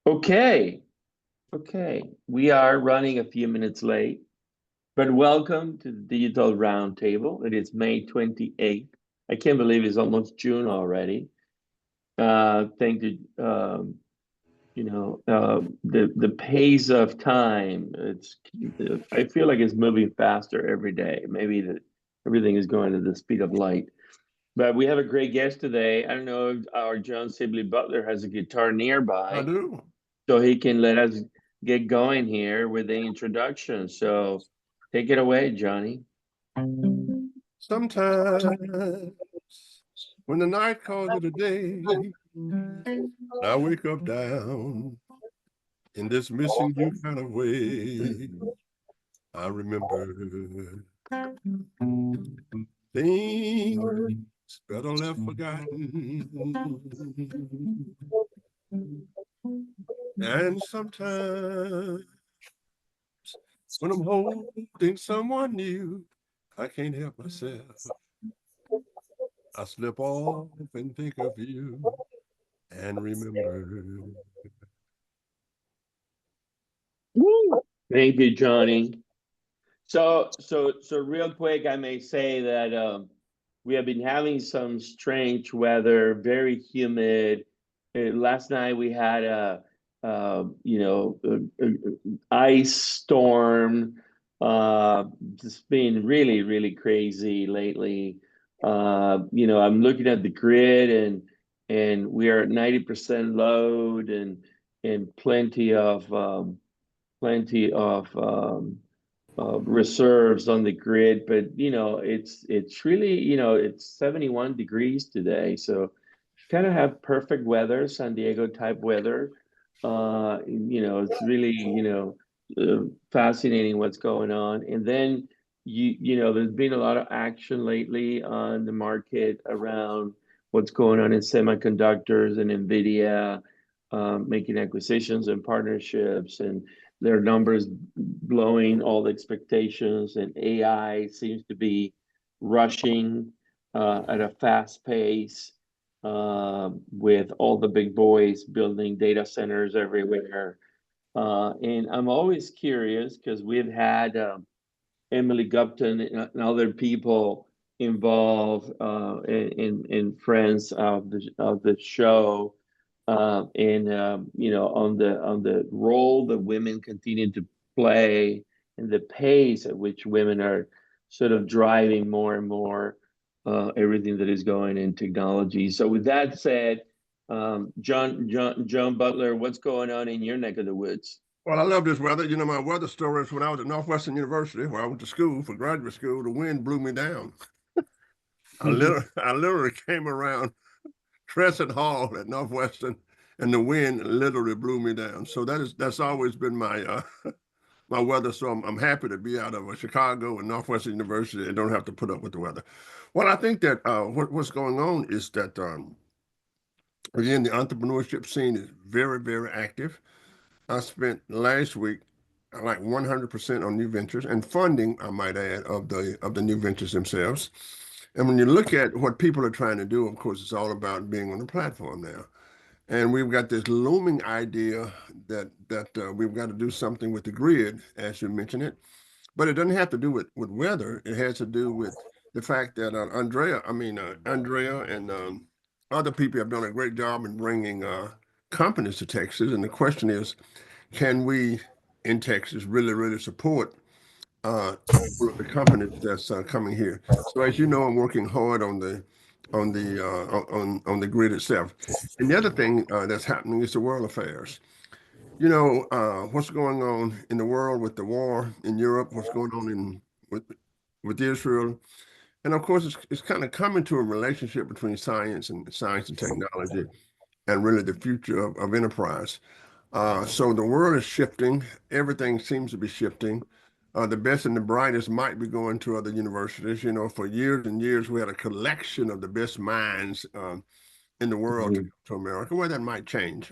Okay, okay. We are running a few minutes late, but welcome to the Digital Roundtable. It is May 28th. I can't believe it's almost June already. Thank you. The pace of time. I feel like it's moving faster every day. Maybe that everything is going at the speed of light. But we have a great guest today. I don't know if our John Sibley Butler has a guitar I nearby, do. so he can let us get going here with the introduction. So take it away, Johnny. Sometimes when the night calls it a day, I wake up down in this missing you kind of way. I remember things better left forgotten. And sometimes when I'm holding someone new, I can't help myself. I slip off and think of you and remember. Woo! Thank you, Johnny. So real quick, I may say that we have been having some strange weather, very humid. Last night we had a ice storm. Just been really, really crazy lately. I'm looking at the grid and we are at 90% load and plenty of reserves on the grid, but it's really it's 71 degrees today, so kind of have perfect weather, San Diego type weather. It's really fascinating what's going on, and then there's been a lot of action lately on the market around what's going on in semiconductors and Nvidia making acquisitions and partnerships and their numbers blowing all the expectations, and AI seems to be rushing at a fast pace with all the big boys building data centers everywhere. And I'm always curious because we've had Emily Gupton and other people involved and friends of the show and on the role that women continue to play and the pace at which women are sort of driving more and more everything that is going in technology. So with that said, John Butler, what's going on in your neck of the woods? Well, I love this weather. You know, my weather story is when I was at Northwestern University, where I went to school for graduate school, the wind blew me down. I literally came around Crescent Hall at Northwestern, and the wind literally blew me down. So that's always been my my weather. So I'm happy to be out of Chicago and Northwestern University and don't have to put up with the weather. Well, I think that what's going on is that again the entrepreneurship scene is very, very active. I spent last week like 100% on new ventures and funding, I might add, of the new ventures themselves. And when you look at what people are trying to do, of course, it's all about being on the platform now. And we've got this looming idea that we've got to do something with the grid, as you mentioned it. But it doesn't have to do with weather. It has to do with the fact that Andrea and other people have done a great job in bringing companies to Texas. And the question is, can we in Texas really, really support all of the companies that's coming here? So as you know, I'm working hard on the grid itself. And the other thing that's happening is the world affairs. You know, what's going on in the world with the war in Europe, what's going on with Israel. And of course, it's kind of coming to a relationship between science and technology and really the future of enterprise. So the world is shifting. Everything seems to be shifting. The best and the brightest might be going to other universities. You know, for years and years, we had a collection of the best minds in the world to Mhm. come to America. Well, that might change.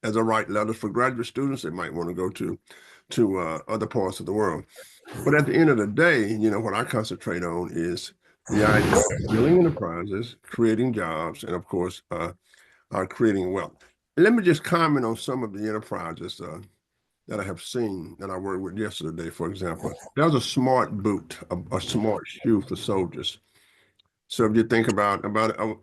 As I write letters for graduate students, they might want to go to other parts of the world. But at the end of the day, you know, what I concentrate on is the idea of building enterprises, creating jobs, and of course, creating wealth. let me just comment on some of the enterprises that I have seen that I worked with yesterday. For example, there was a smart boot, a smart shoe for soldiers. So if you think about it,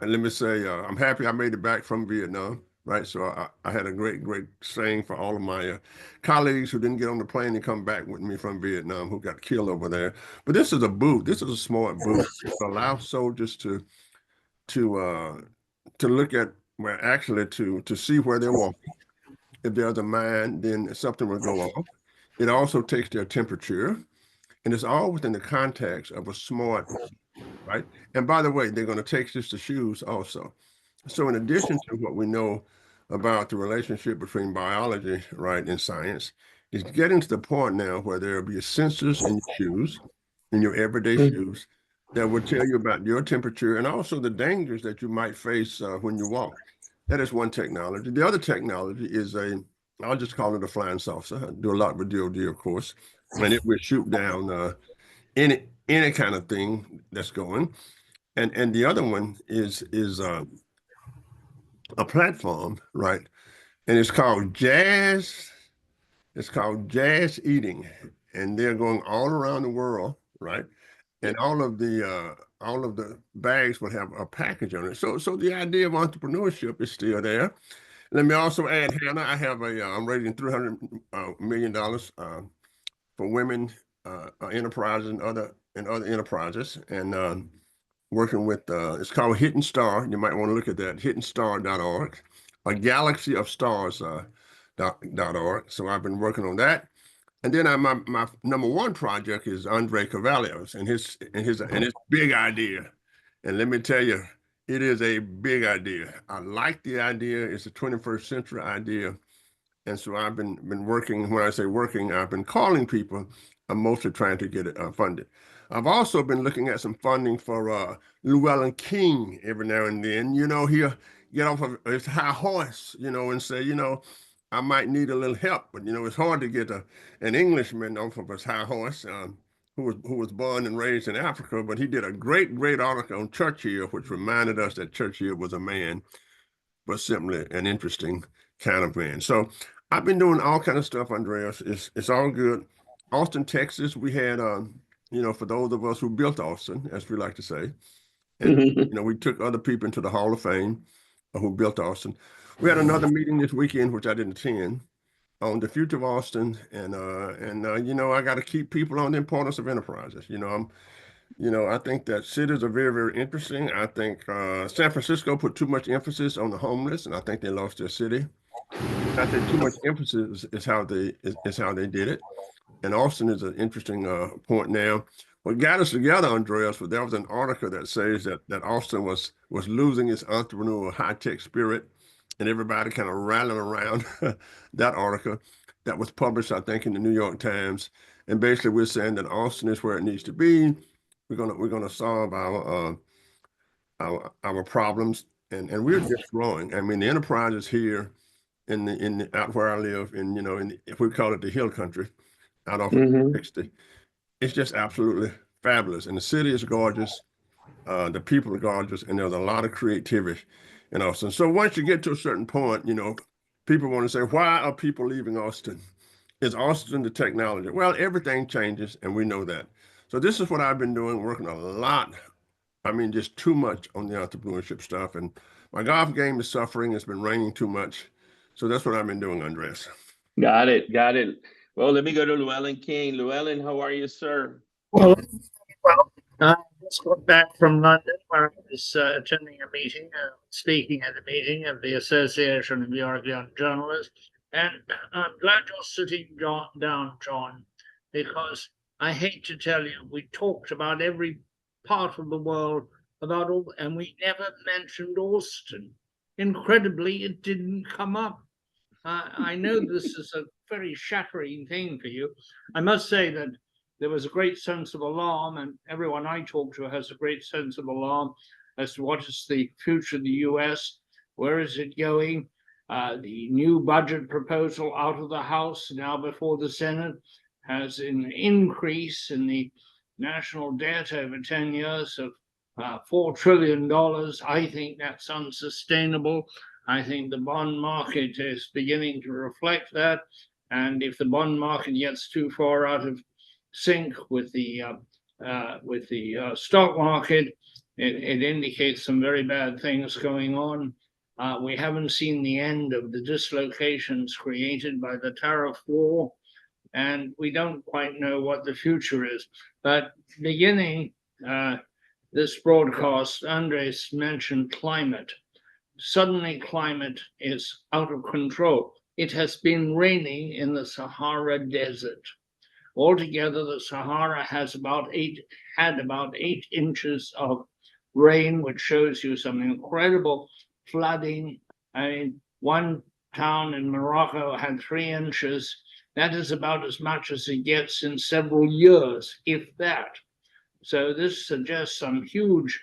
let me say, I'm happy I made it back from Vietnam, right? So I had a great saying for all of my colleagues who didn't get on the plane and come back with me from Vietnam, who got killed over there. But this is a boot. This is a smart boot to allow soldiers to uh, to look at, well, actually to see where they're walking. If there's a mine, then something will go off. It also takes their temperature, and it's all within the context of a smart, right? And by the way, they're going to take this to shoes also. So in addition to what we know about the relationship between biology, right, and science, it's getting to the point now where there will be sensors in your shoes, in your everyday shoes, that will tell you about your temperature and also the dangers that you might face when you walk. That is one technology. The other technology is I'll just call it a flying saucer. I do a lot with DoD, of course, and it will shoot down any kind of thing that's going. And the other one is a platform, right? And it's called Jazz. It's called Jazz Eating, and they're going all around the world, right? And all of the bags would have a package on it. So the idea of entrepreneurship is still there. Let me also add, Hannah, I have I'm raising $300 million for women enterprises and other enterprises, and working with it's called Hidden Star. You might want to look at that, hiddenstar.org, a galaxy of stars .org. So I've been working on that. And then my number one project is Andre Carvalho's and his big idea. And let me tell you, it is a big idea. I like the idea. It's a 21st century idea. And so I've been working. When I say working, I've been calling people. I'm mostly trying to get it funded. I've also been looking at some funding for Llewellyn King every now and then. You know, he'll get off of his high horse, and say, I might need a little help. But it's hard to get an Englishman off of his high horse, who was born and raised in Africa. But he did a great article on Churchill, which reminded us that Churchill was a man, but simply an interesting kind of man. So I've been doing all kind of stuff, Andreas. It's all good. Austin, Texas, we had for those of us who built Austin, as we like to say, and we took other people into the Hall of Fame who built Austin. We had another meeting this weekend, which I didn't attend, on the future of Austin, and I got to keep people on the importance of enterprises. I think that cities are very interesting. I think San Francisco put too much emphasis on the homeless, and I think they lost their city. I think too much emphasis is how they did it. And Austin is an interesting point now. What got us together, Andreas, was there was an article that says that Austin was losing its entrepreneurial high-tech spirit, and everybody kind of rallying around that article that was published, I think, in the New York Times. And basically, we're saying that Austin is where it needs to be. We're gonna solve our problems, and we're just growing. I mean, the enterprise is here in the out where I live, if we call it the Hill Country, out off of 60. It's just absolutely fabulous, and the city is gorgeous. The people are gorgeous, and there's a lot of creativity in Austin. So once you get to a certain point, people want to say, why are people leaving Austin? Is Austin the technology? Well, everything changes, and we know that. So this is what I've been doing, working a lot. I mean, just too much on the entrepreneurship stuff. And my golf game is suffering. It's been raining too much. So that's what I've been doing, Andres. Got it. Well, let me go to Llewellyn King. Llewellyn, how are you, sir? Well, I just got back from London where I was attending a meeting, speaking at the meeting of the Association of European Journalists. And I'm glad you're sitting down, John, because I hate to tell you, we talked about every part of the world, and we never mentioned Austin. Incredibly, it didn't come up. I know this is a very shattering thing for you. I must say that there was a great sense of alarm, and everyone I talk to has a great sense of alarm as to what is the future of the US, where is it going? The new budget proposal out of the House, now before the Senate, has an increase in the national debt over 10 years of $4 trillion. I think that's unsustainable. I think the bond market is beginning to reflect that. And if the bond market gets too far out of sync with the stock market, it indicates some very bad things going on. We haven't seen the end of the dislocations created by the tariff war, and we don't quite know what the future is. But beginning this broadcast, Andres mentioned climate. Suddenly, climate is out of control. It has been raining in the Sahara Desert. Altogether, the Sahara has had about 8 inches of rain, which shows you some incredible flooding. I mean, one town in Morocco had 3 inches. That is about as much as it gets in several years, if that. So this suggests some huge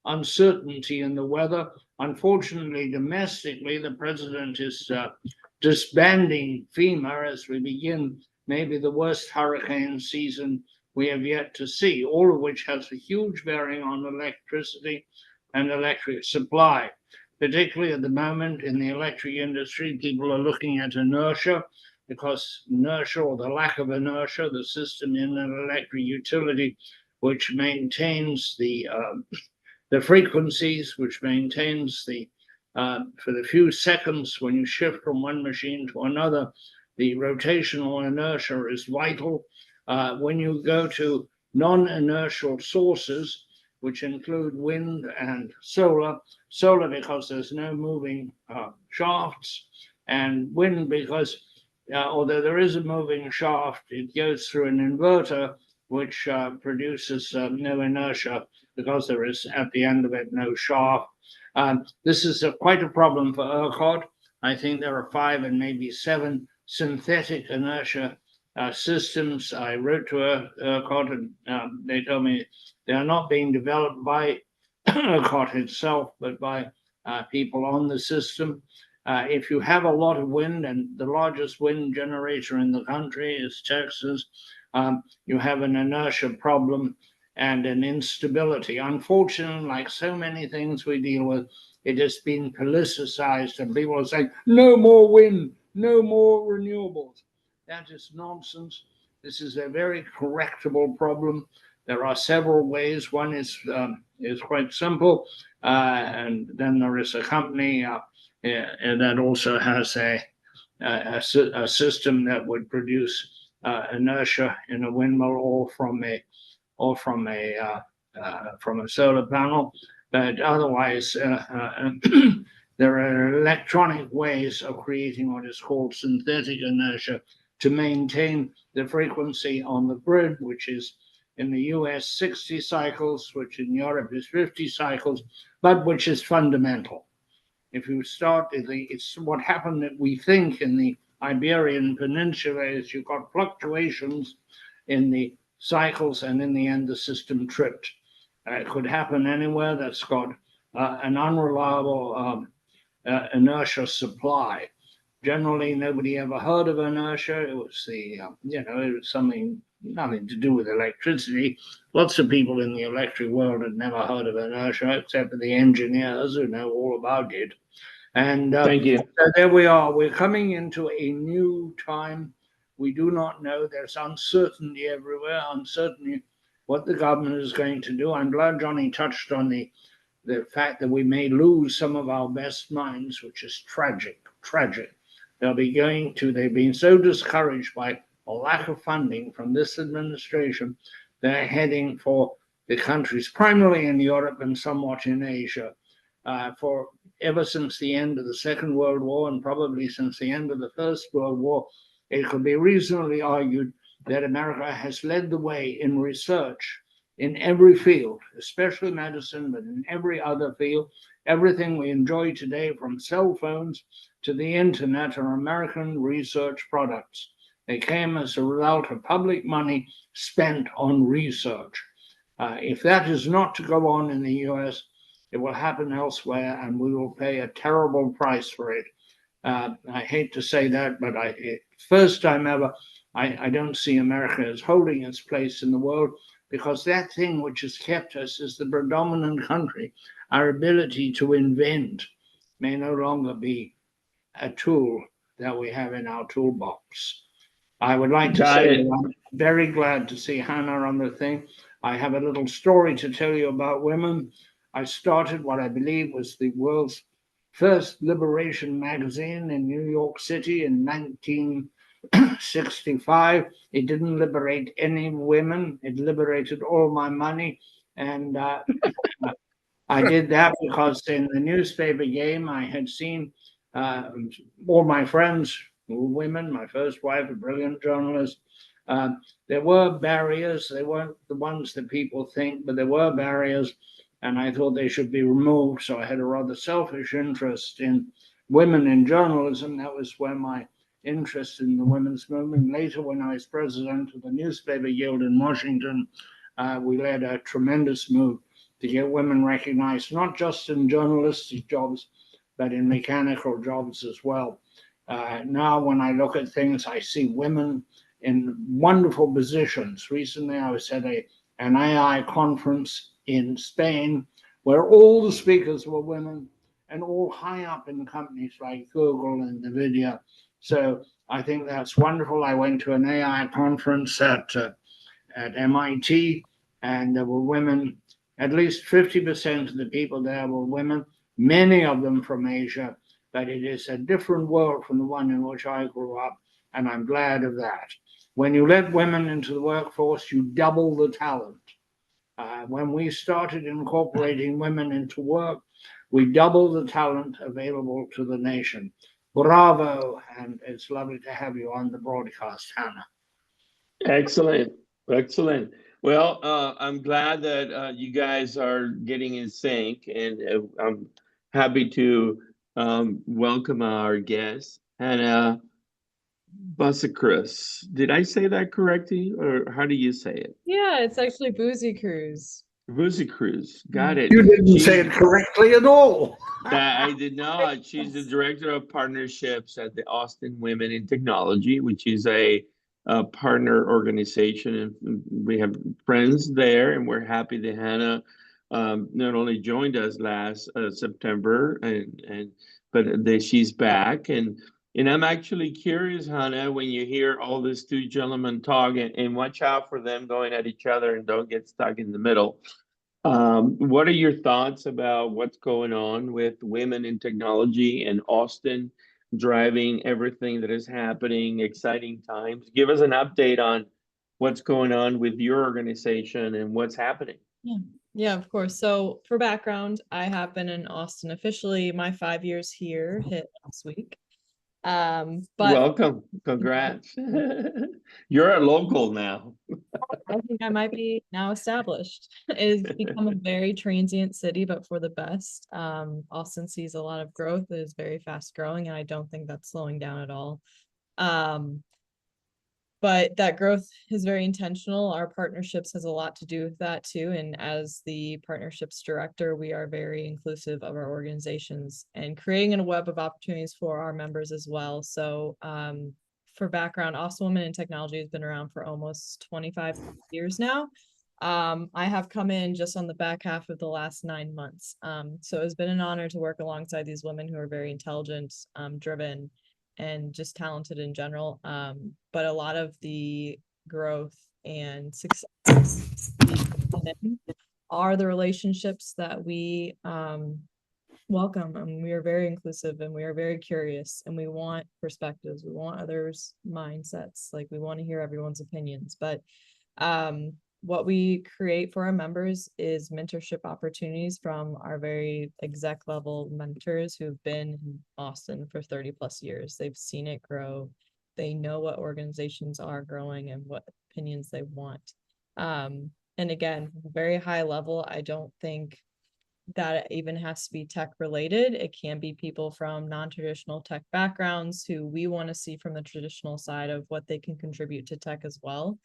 uncertainty in the weather. Unfortunately, domestically, the president is disbanding FEMA as we begin maybe the worst hurricane season we have yet to see, all of which has a huge bearing on electricity and electric supply. Particularly at the moment in the electric industry, people are looking at inertia, because inertia, or the lack of inertia, the system in an electric utility which maintains the frequencies, which maintains for the few seconds when you shift from one machine to another, the rotational inertia is vital. When you go to non-inertial sources, which include wind and solar because there's no moving shafts, and wind because although there is a moving shaft, it goes through an inverter which produces no inertia because there is at the end of it no shaft. This is quite a problem for ERCOT. I think there are 5 and maybe 7 synthetic inertia systems. I wrote to ERCOT and they told me they are not being developed by ERCOT itself, but by people on the system. If you have a lot of wind, and the largest wind generator in the country is Texas, you have an inertia problem and an instability. Unfortunately, like so many things we deal with, it has been politicized, and people are saying, no more wind, no more renewables. That is nonsense. This is a very correctable problem. There are several ways. One is quite simple, and then there is a company that also has a system that would produce inertia in a windmill or from a solar panel. But otherwise, there are electronic ways of creating what is called synthetic inertia to maintain the frequency on the grid, which is in the US 60 cycles, which in Europe is 50 cycles, but which is fundamental. If you start, it's what happened that we think in the Iberian Peninsula is you've got fluctuations in the cycles, and in the end, the system tripped. It could happen anywhere that's got an unreliable inertia supply. Generally, nobody ever heard of inertia. It was it was nothing to do with electricity. Lots of people in the electric world had never heard of inertia, except for the engineers who know all about it. And Thank you. so there we are. We're coming into a new time. We do not know. There's uncertainty everywhere, uncertainty what the government is going to do. I'm glad Johnny touched on the fact that we may lose some of our best minds, which is tragic. They've been so discouraged by a lack of funding from this administration, they're heading for the countries, primarily in Europe and somewhat in Asia, for ever since the end of the Second World War, and probably since the end of the First World War, it could be reasonably argued that America has led the way in research in every field, especially medicine, but in every other field. Everything we enjoy today, from cell phones to the internet, are American research products. They came as a result of public money spent on research. If that is not to go on in the US, it will happen elsewhere, and we will pay a terrible price for it. I hate to say that, but first time ever, I don't see America as holding its place in the world, because that thing which has kept us as the predominant country, our ability to invent, may no longer be a tool that we have in our toolbox. I would like to Got say it. that I'm very glad to see Hanna on the thing. I have a little story to tell you about women. I started what I believe was the world's first liberation magazine in New York City in 1965. It didn't liberate any women, it liberated all my money. And I did that because in the newspaper game, I had seen all my friends who were women. My first wife, a brilliant journalist. Uh, there were barriers. They weren't the ones that people think, but there were barriers, and I thought they should be removed. So I had a rather selfish interest in women in journalism. That was where my interest in the women's movement. Later, when I was president of the newspaper guild in Washington, we led a tremendous move to get women recognized, not just in journalistic jobs, but in mechanical jobs as well. Now, when I look at things, I see women in wonderful positions. Recently, I was at an AI conference in Spain where all the speakers were women and all high up in companies like Google and NVIDIA. So I think that's wonderful. I went to an AI conference at MIT, and there were women. At least 50% of the people there were women, many of them from Asia, but it is a different world from the one in which I grew up, and I'm glad of that. When you let women into the workforce, you double the talent. When we started incorporating women into work, we doubled the talent available to the nation. Bravo, and it's lovely to have you on the broadcast, Hanna. Excellent. Excellent. Well, I'm glad that you guys are getting in sync, and I'm happy to welcome our guest, Hanna Busekrus. Did I say that correctly, or how do you say it? Yeah, it's actually Busekrus. Busekrus. Got it. You didn't say She's it correctly at all. I did not. She's the director of partnerships at the Austin Women in Technology, which is a partner organization, and we have friends there, and we're happy that Hanna not only joined us last September, and but that she's back, and I'm actually curious, Hanna, when you hear all these two gentlemen talk, and watch out for them going at each other, and don't get stuck in the middle. What are your thoughts about what's going on with women in technology and Austin driving everything that is happening, exciting times? Give us an update on what's going on with your organization and what's happening. Yeah, of course. So for background, I have been in Austin officially. My 5 years here hit last week. But Welcome. Congrats. You're a local now. I think I might be now established. It's become a very transient city, but for the best. Austin sees a lot of growth. It is very fast growing, and I don't think that's slowing down at all. But that growth is very intentional. Our partnerships has a lot to do with that too. And as the partnerships director, we are very inclusive of our organizations and creating a web of opportunities for our members as well. So for background, Austin Women in Technology has been around for almost 25 years now. I have come in just on the back half of the last 9 months. So it's been an honor to work alongside these women who are very intelligent, driven, and just talented in general. But a lot of the growth and success are the relationships that we welcome, and we are very inclusive, and we are very curious, and we want perspectives. We want others' mindsets. Like, we want to hear everyone's opinions. But what we create for our members is mentorship opportunities from our very exec level mentors who've been in Austin for 30 plus years. They've seen it grow. They know what organizations are growing and what opinions they want. And again, very high level, I don't think that it even has to be tech related. It can be people from non-traditional tech backgrounds who we want to see from the traditional side of what they can contribute to tech as well.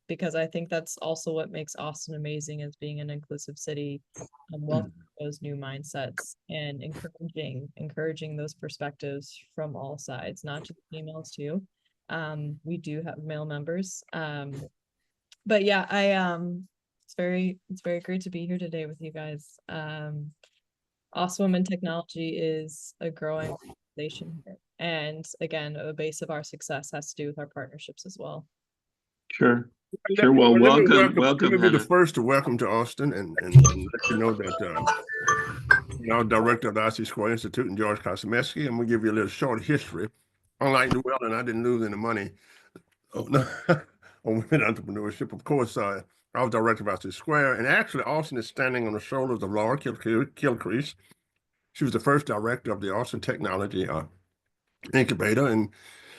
Because I think that's also what makes Austin amazing, as being an inclusive city, welcoming those new mindsets and encouraging those perspectives from all sides, not just females too. We do have male members. But yeah, it's very great to be here today with you guys. Awesome Women Technology is a growing organization here. And again, a base of our success has to do with our partnerships as well. Sure. Sure. Well, let me welcome, be the Hanna. first to welcome to Austin and let you know that now director of the IC Square Institute and George Kosmeski. I'm gonna give you a little short history. Unlike Llewellyn, I didn't lose any money on women entrepreneurship. Of course, I was director of IC Square, and actually Austin is standing on the shoulders of Laura Kilcrease. She was the first director of the Austin Technology Incubator, and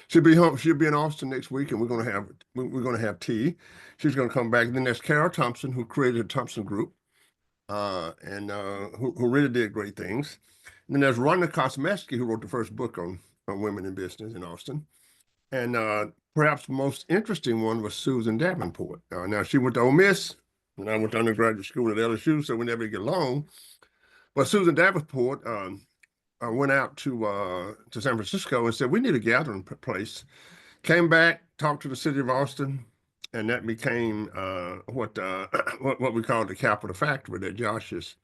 she'll be home. She'll be in Austin next week, and we're gonna have tea. She's gonna come back. Then there's Carol Thompson, who created the Thompson Group, and who really did great things. And then there's Rhonda Kosmeski, who wrote the first book on women in business in Austin. And perhaps the most interesting one was Susan Davenport. Now she went to Ole Miss, and I went to undergraduate school at LSU, so we never get along. But Susan Davenport went out to San Francisco and said, we need a gathering place. Came back, talked to the city of Austin, and that became what we call the Capital Factory that Josh is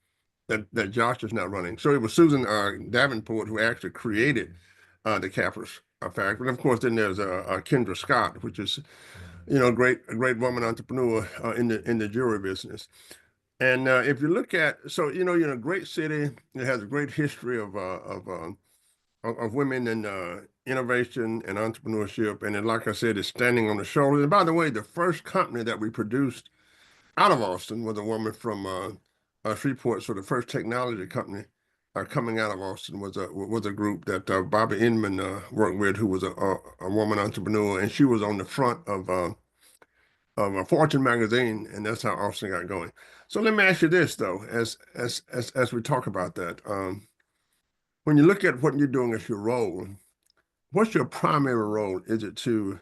now running. So it was Susan Davenport who actually created the Capital Factory. And of course, then there's Kendra Scott, which is a great woman entrepreneur in the jewelry business. And if you look at, so you're in a great city, it has a great history of women in innovation and entrepreneurship. And then, like I said, it's standing on the shoulders. And by the way, the first company that we produced out of Austin was a woman from Shreveport. So the first technology company coming out of Austin was a group that Bobby Inman worked with, who was a woman entrepreneur, and she was on the front of a Fortune magazine, and that's how Austin got going. So let me ask you this, though, as we talk about that, when you look at what you're doing as your role, what's your primary role? Is it to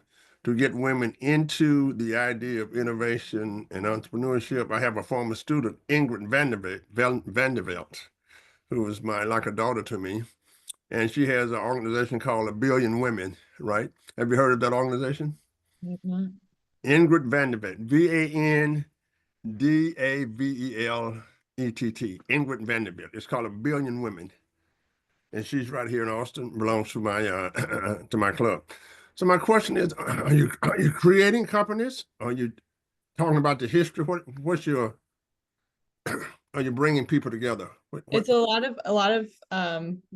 get women into the idea of innovation and entrepreneurship? I have a former student, Ingrid Vandervelt, who is like a daughter to me, and she has an organization called A Billion Women, right? Have you heard of that organization? Mhm. Ingrid Vandervelt, VANDAVELETT, Ingrid Vanderbilt. It's called A Billion Women, and she's right here in Austin. Belongs to my to my club. So my question is: Are you creating companies? Are you talking about the history? What's your are you bringing people together? It's a lot of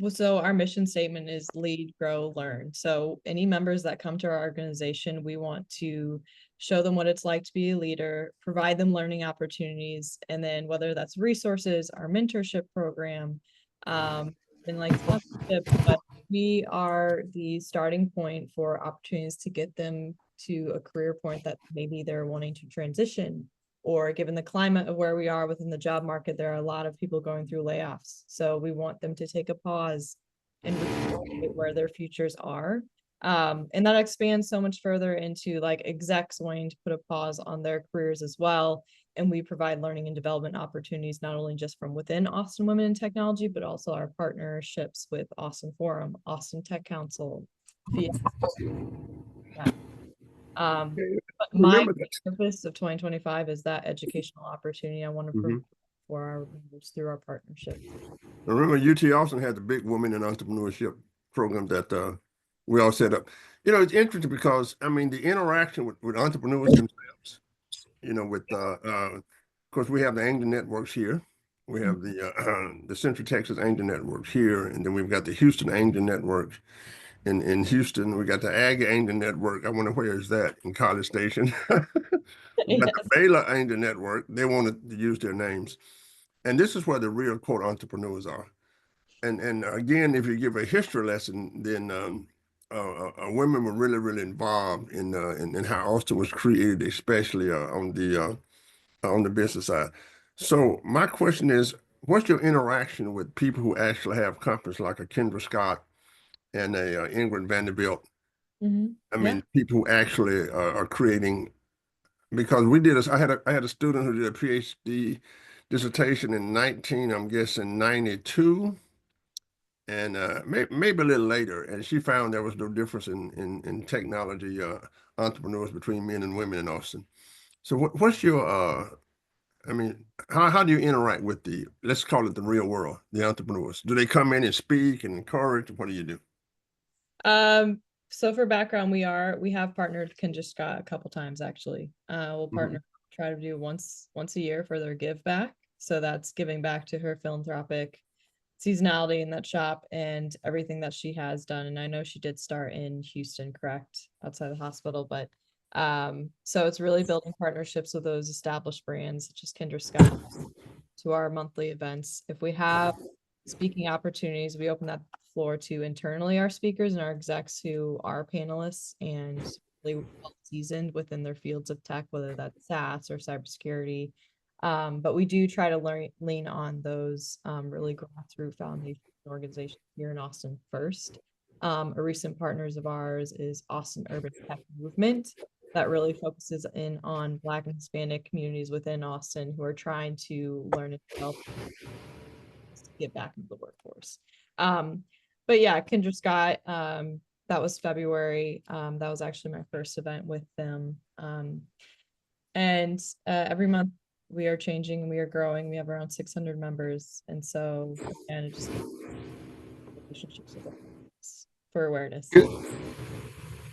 so our mission statement is lead, grow, learn. So any members that come to our organization, we want to show them what it's like to be a leader, provide them learning opportunities, and then whether that's resources, our mentorship program, and like sponsorship, but we are the starting point for opportunities to get them to a career point that maybe they're wanting to transition, or given the climate of where we are within the job market, there are a lot of people going through layoffs. So we want them to take a pause and reevaluate where their futures are. And that expands so much further into like execs wanting to put a pause on their careers as well. And we provide learning and development opportunities, not only just from within Austin Women in Technology, but also our partnerships with Austin Forum, Austin Tech Council. But my Remember that. purpose of 2025 is that educational opportunity I want to provide for our members through our partnership. Remember, UT Austin had the big women in entrepreneurship program that we all set up. It's interesting because I mean the interaction with entrepreneurs themselves. Of course, we have the Angel Networks here. We have the Central Texas Angel Networks here, and then we've got the Houston Angel Network. In Houston, we got the Ag Angel Network. I wonder where is that in College Station. We got the Baylor Angel Network. They wanted to use their names, and this is where the real quote entrepreneurs are. And again, if you give a history lesson, then women were really involved in how Austin was created, especially on the business side. So my question is, what's your interaction with people who actually have companies like a Kendra Scott and a Ingrid Vanderbilt? I mean, people who actually are creating, because we did this. I had a student who did a PhD dissertation in 92, and maybe a little later, and she found there was no difference in technology entrepreneurs between men and women in Austin. So what's your I mean, how do you interact with the, let's call it the real world, the entrepreneurs? Do they come in and speak and encourage? What do you do? So for background, we have partnered Kendra Scott a couple times actually. We'll partner, try to do once a year for their give back. So that's giving back to her philanthropic seasonality in that shop and everything that she has done. And I know she did start in Houston, correct, outside the hospital, but so it's really building partnerships with those established brands such as Kendra Scott to our monthly events. If we have speaking opportunities, we open that floor to internally our speakers and our execs who are panelists and really well seasoned within their fields of tech, whether that's SaaS or cybersecurity. But we do try to lean on those really grassroots foundation organizations here in Austin first. A recent partners of ours is Austin Urban Tech Movement that really focuses in on Black and Hispanic communities within Austin who are trying to learn and develop, get back into the workforce. But yeah, Kendra Scott, that was February. That was actually my first event with them. And every month we are changing and we are growing. We have around 600 members. And so, again, it just relationships with us for awareness.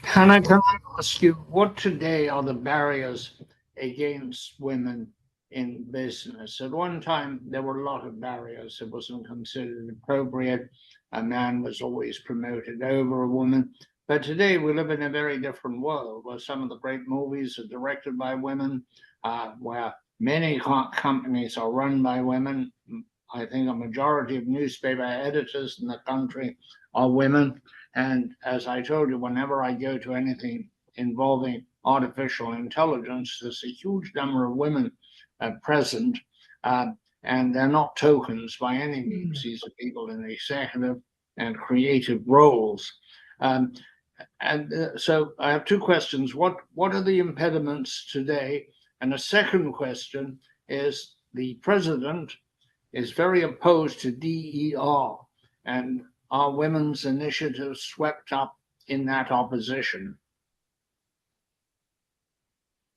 Hannah, can I ask you, what today are the barriers against women in business? At one time, there were a lot of barriers. It wasn't considered appropriate. A man was always promoted over a woman. But today, we live in a very different world where some of the great movies are directed by women, where many companies are run by women. I think a majority of newspaper editors in the country are women. And as I told you, whenever I go to anything involving artificial intelligence, there's a huge number of women present, and they're not tokens by any means. These are people in executive and creative roles. So I have two questions. What are the impediments today? And a second question is, the president is very opposed to DER, and are women's initiatives swept up in that opposition?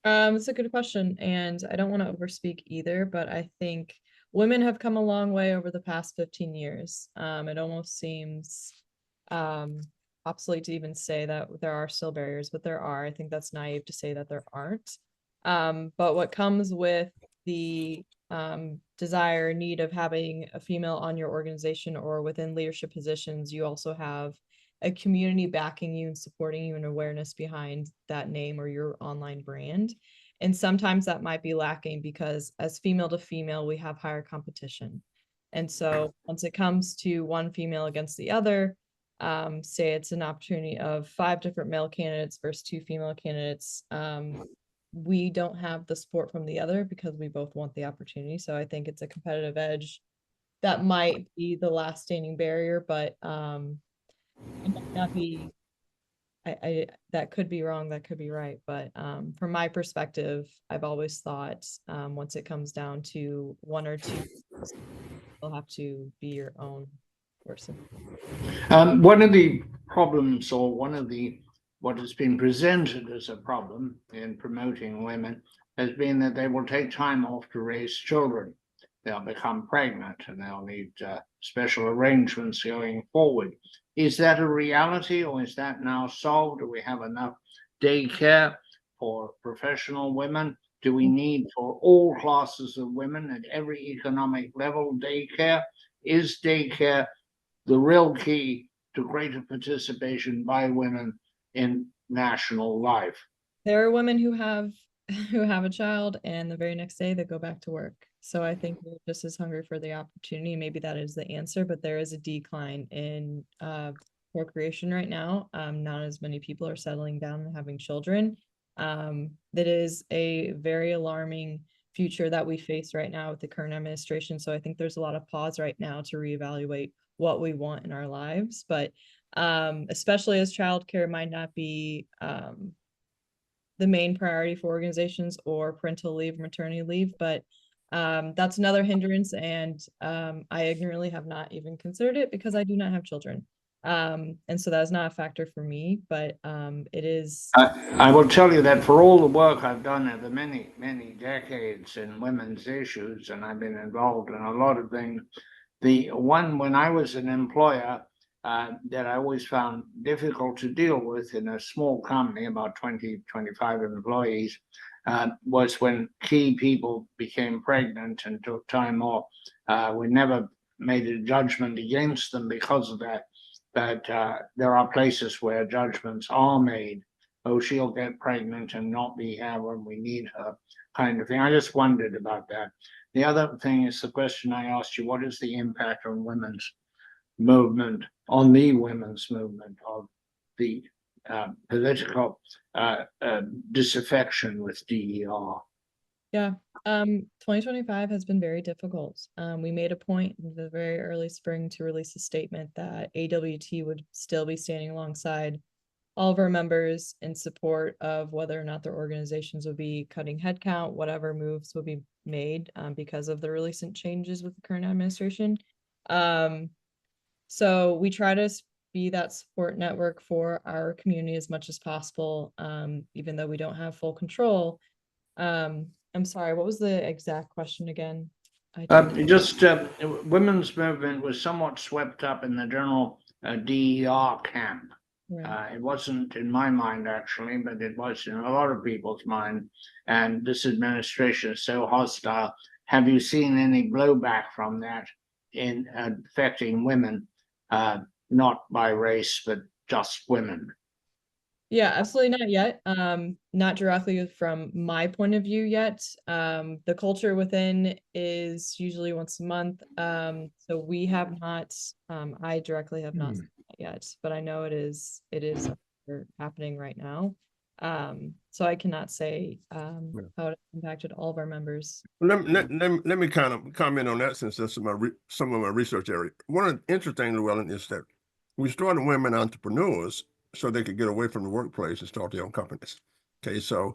It's a good question, and I don't want to overspeak either, but I think women have come a long way over the past 15 years. It almost seems obsolete to even say that there are still barriers, but there are. I think that's naive to say that there aren't. But what comes with the desire, need of having a female on your organization or within leadership positions, you also have a community backing you and supporting you and awareness behind that name or your online brand. And sometimes that might be lacking because as female to female, we have higher competition. And so once it comes to one female against the other, say it's an opportunity of 5 different male candidates versus 2 female candidates, we don't have the support from the other because we both want the opportunity. So I think it's a competitive edge that might be the last standing barrier, but it might not be. I that could be wrong, that could be right, but from my perspective, I've always thought once it comes down to 1 or 2, you'll have to be your own person. One of the problems, or what has been presented as a problem in promoting women, has been that they will take time off to raise children. They'll become pregnant and they'll need special arrangements going forward. Is that a reality, or is that now solved? Do we have enough daycare for professional women? Do we need for all classes of women at every economic level daycare? Is daycare the real key to greater participation by women in national life? There are women who have a child and the very next day they go back to work. So I think we're just as hungry for the opportunity. Maybe that is the answer, but there is a decline in procreation right now. Not as many people are settling down and having children. That is a very alarming future that we face right now with the current administration. So I think there's a lot of pause right now to reevaluate what we want in our lives. But especially as childcare might not be the main priority for organizations, or parental leave, maternity leave, but that's another hindrance, and I ignorantly have not even considered it because I do not have children. And so that's not a factor for me, but it is. I will tell you that for all the work I've done over many, many decades in women's issues, and I've been involved in a lot of things, the one when I was an employer that I always found difficult to deal with in a small company, about 20, 25 employees, was when key people became pregnant and took time off. We never made a judgment against them because of that. But there are places where judgments are made. Oh, she'll get pregnant and not be here when we need her, kind of thing. I just wondered about that. The other thing is the question I asked you: what is the impact on women's movement, on the women's movement of the political disaffection with DER? Yeah, 2025 has been very difficult. We made a point in the very early spring to release a statement that AWT would still be standing alongside all of our members in support of whether or not their organizations would be cutting headcount, whatever moves would be made because of the recent changes with the current administration. So we try to be that support network for our community as much as possible, even though we don't have full control. I'm sorry, what was the exact question again? Women's movement was somewhat swept up in the general DER camp. Right. It wasn't in my mind, actually, but it was in a lot of people's mind. And this administration is so hostile. Have you seen any blowback from that in affecting women, not by race, but just women? Yeah, absolutely not yet. Not directly from my point of view yet. The culture within is usually once a month. So we have not, I directly have not seen that yet, but I know it is happening right now. So I cannot say how it impacted all of our members. Let me kind of comment on that, since that's some of my research area. One of the interesting things, Llewellyn, is that we started women entrepreneurs so they could get away from the workplace and start their own companies. Okay, so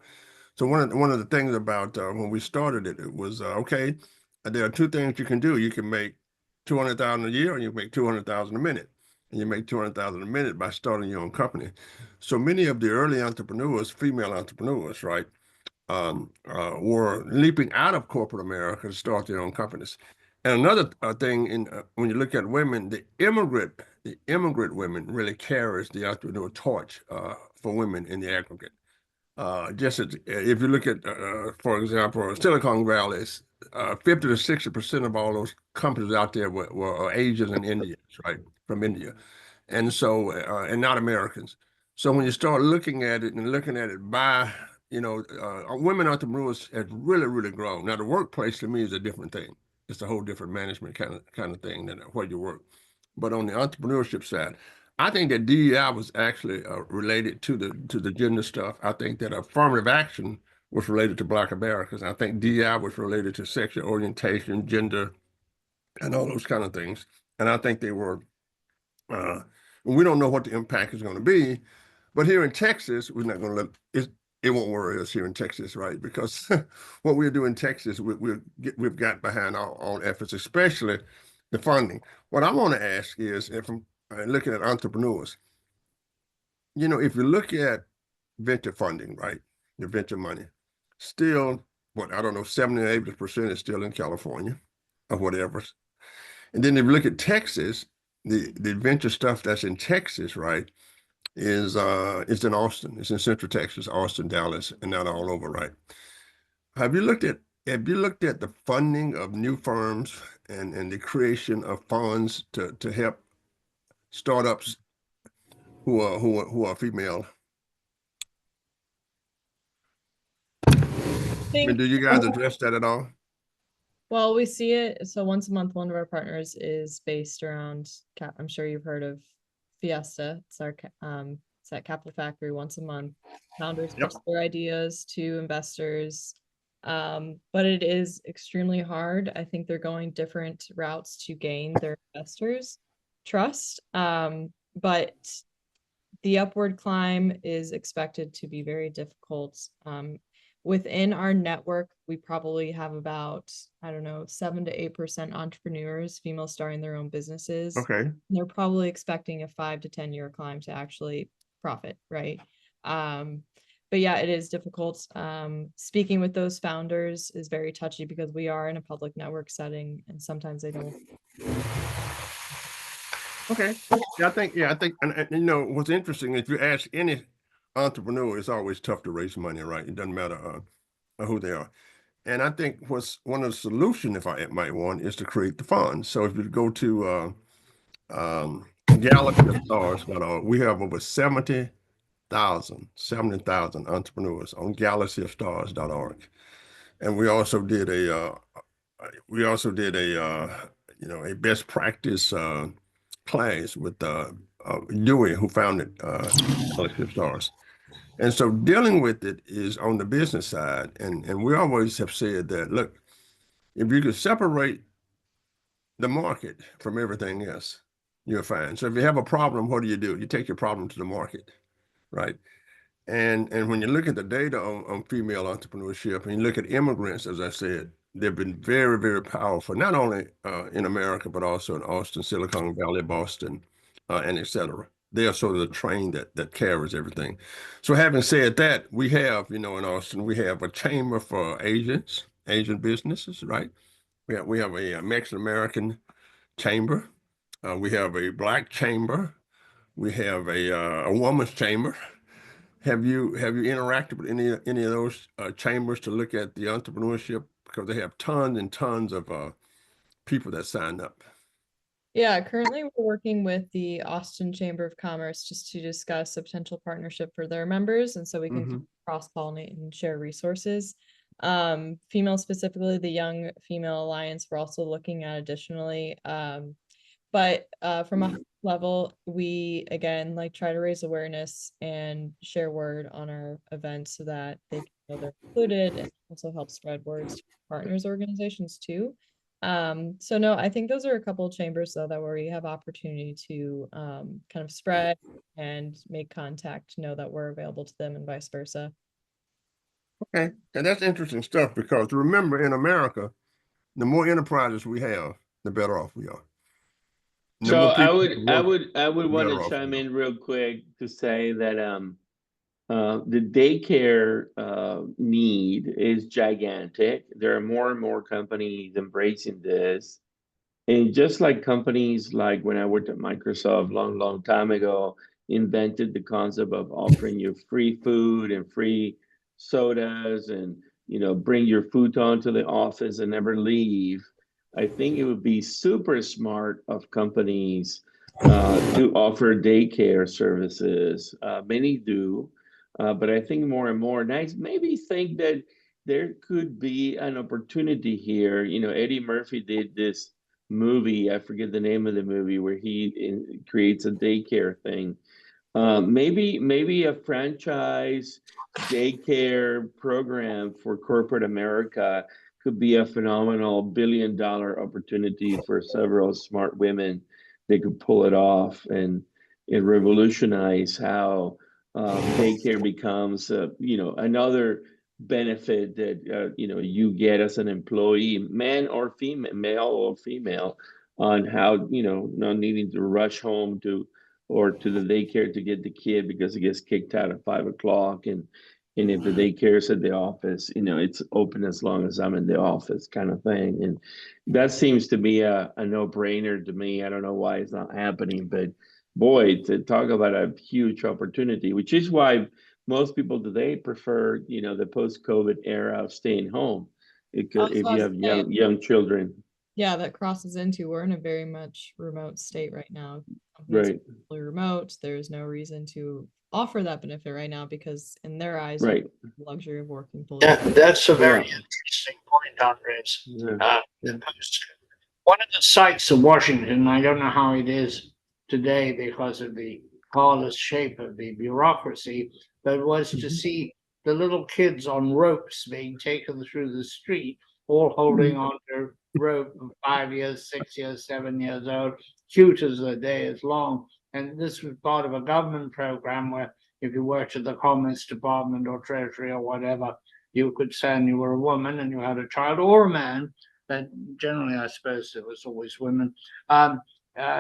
one of the things about when we started it, it was okay. There are two things you can do. You can make 200,000 a year, and you make 200,000 a minute, and you make 200,000 a minute by starting your own company. So many of the early entrepreneurs, female entrepreneurs, right, were leaping out of corporate America to start their own companies. And another thing, when you look at women, the immigrant women really carries the entrepreneur torch for women in the aggregate. Just as, if you look at, for example, Silicon Valley, 50 to 60% of all those companies out there were Asians and Indians, right, from India, and so and not Americans. So when you start looking at it and looking at it by, women entrepreneurs have really, really grown. Now the workplace to me is a different thing. It's a whole different management kind of thing than where you work. But on the entrepreneurship side, I think that DEI was actually related to the gender stuff. I think that affirmative action was related to Black Americans. I think DEI was related to sexual orientation, gender, and all those kind of things. And I think they were. We don't know what the impact is going to be, but here in Texas, we're not going to let it. It won't worry us here in Texas, right? Because what we do in Texas, we've got behind our own efforts, especially the funding. What I want to ask is, if I'm looking at entrepreneurs, if you look at venture funding, right, the venture money, still, I don't know, 70 or 80% is still in California or whatever. And then if you look at Texas, the venture stuff that's in Texas, right, is it's in Austin. It's in Central Texas, Austin, Dallas, and not all over, right? Have you looked at the funding of new firms and the creation of funds to help startups who are female? I mean, do you guys address that at all? Well, we see it. So once a month, one of our partners is based around, I'm sure you've heard of Fiesta. It's our it's at Capital Factory once a month. Founders pitch their ideas to investors. But it is extremely hard. I think they're going different routes to gain their investors' trust. But the upward climb is expected to be very difficult. within our network, we probably have about, I don't know, 7 to 8% entrepreneurs, females starting their own businesses. Okay. They're probably expecting a 5 to 10 year climb to actually profit, right? But yeah, it is difficult. Speaking with those founders is very touchy because we are in a public network setting and sometimes they don't. Okay. Yeah, I think, and you know, what's interesting, if you ask any entrepreneur, it's always tough to raise money, right? It doesn't matter who they are. And I think what's one of the solutions, if I might want, is to create the fund. So if you go to galaxyofstars.org, we have over 70,000 entrepreneurs on galaxyofstars.org. And we also did a you know, a best practice class with Dewey, who founded Galaxy of Stars. And so dealing with it is on the business side. And we always have said that, look, if you could separate the market from everything else, you're fine. So if you have a problem, what do? You take your problem to the market, right? And when you look at the data on female entrepreneurship and you look at immigrants, as I said, they've been very, very powerful, not only in America, but also in Austin, Silicon Valley, Boston, and et cetera. They are sort of the train that carries everything. So having said that, we have, you know, in Austin, we have a chamber for Asian businesses, right? We have a Mexican American chamber. We have a Black chamber. We have a woman's chamber. Have you interacted with any of those chambers to look at the entrepreneurship, because they have tons and tons of people that sign up? Yeah, currently we're working with the Austin Chamber of Commerce just to discuss a potential partnership for their members, and so we can cross-pollinate and share resources. Female specifically, the Young Female Alliance, we're also looking at additionally. But from a high level, we again like try to raise awareness and share word on our events so that they can know they're included, and also help spread words to partners organizations too. So no, I think those are a couple of chambers though that where we have opportunity to kind of spread and make contact, know that we're available to them and vice versa. Okay, and that's interesting stuff, because remember, in America, the more enterprises we have, the better off we are. And the So more I people would I work, would I would the want better to off chime we are. in real quick to say that the daycare need is gigantic. There are more and more companies embracing this. And just like companies like when I worked at Microsoft long time ago, invented the concept of offering you free food and free sodas and, you know, bring your futon to the office and never leave. I think it would be super smart of companies to offer daycare services. Many do, but I think more and more, and I maybe think that there could be an opportunity here. You know, Eddie Murphy did this movie, I forget the name of the movie, where he creates a daycare thing. Maybe a franchise daycare program for corporate America could be a phenomenal billion-dollar opportunity for several smart women. They could pull it off and revolutionize how daycare becomes, you know, another benefit that you know, you get as an employee, man or female, male or female, on how, you know, not needing to rush home to or to the daycare to get the kid because it gets kicked out at 5 o'clock, and if the daycare is at the office, you know, it's open as long as I'm in the office, kind of thing. And that seems to be a no-brainer to me. I don't know why it's not happening, but boy, to talk about a huge opportunity, which is why most people today prefer, you know, the post-COVID era of staying home if you have young children. Yeah, that crosses into, we're in a very much remote state right now. Companies Right, are fully remote. There's no reason to offer that benefit right now because in their eyes, right. the luxury of working fully remote. That's a very Yeah, interesting point, Andres. yeah, yeah. One of the sights of Washington, I don't know how it is today because of the lawless shape of the bureaucracy, but was to see the little kids on ropes being taken through the street, all holding on to rope of 5 years, 6 years, 7 years old, cute as the day is long. And this was part of a government program where if you worked at the Commerce Department or Treasury or whatever, you could say and you were a woman and you had a child, or a man, but generally I suppose it was always women,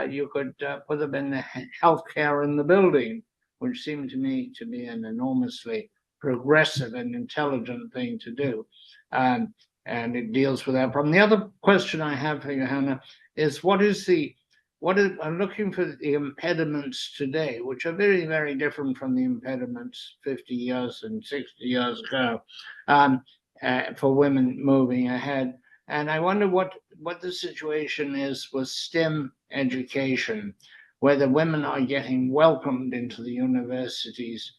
you could put them in the healthcare in the building, which seemed to me to be an enormously progressive and intelligent thing to do. And it deals with that problem. The other question I have for you, Hannah, is I'm looking for the impediments today, which are very, very different from the impediments 50 years and 60 years ago, for women moving ahead. And I wonder what the situation is with STEM education, whether women are getting welcomed into the universities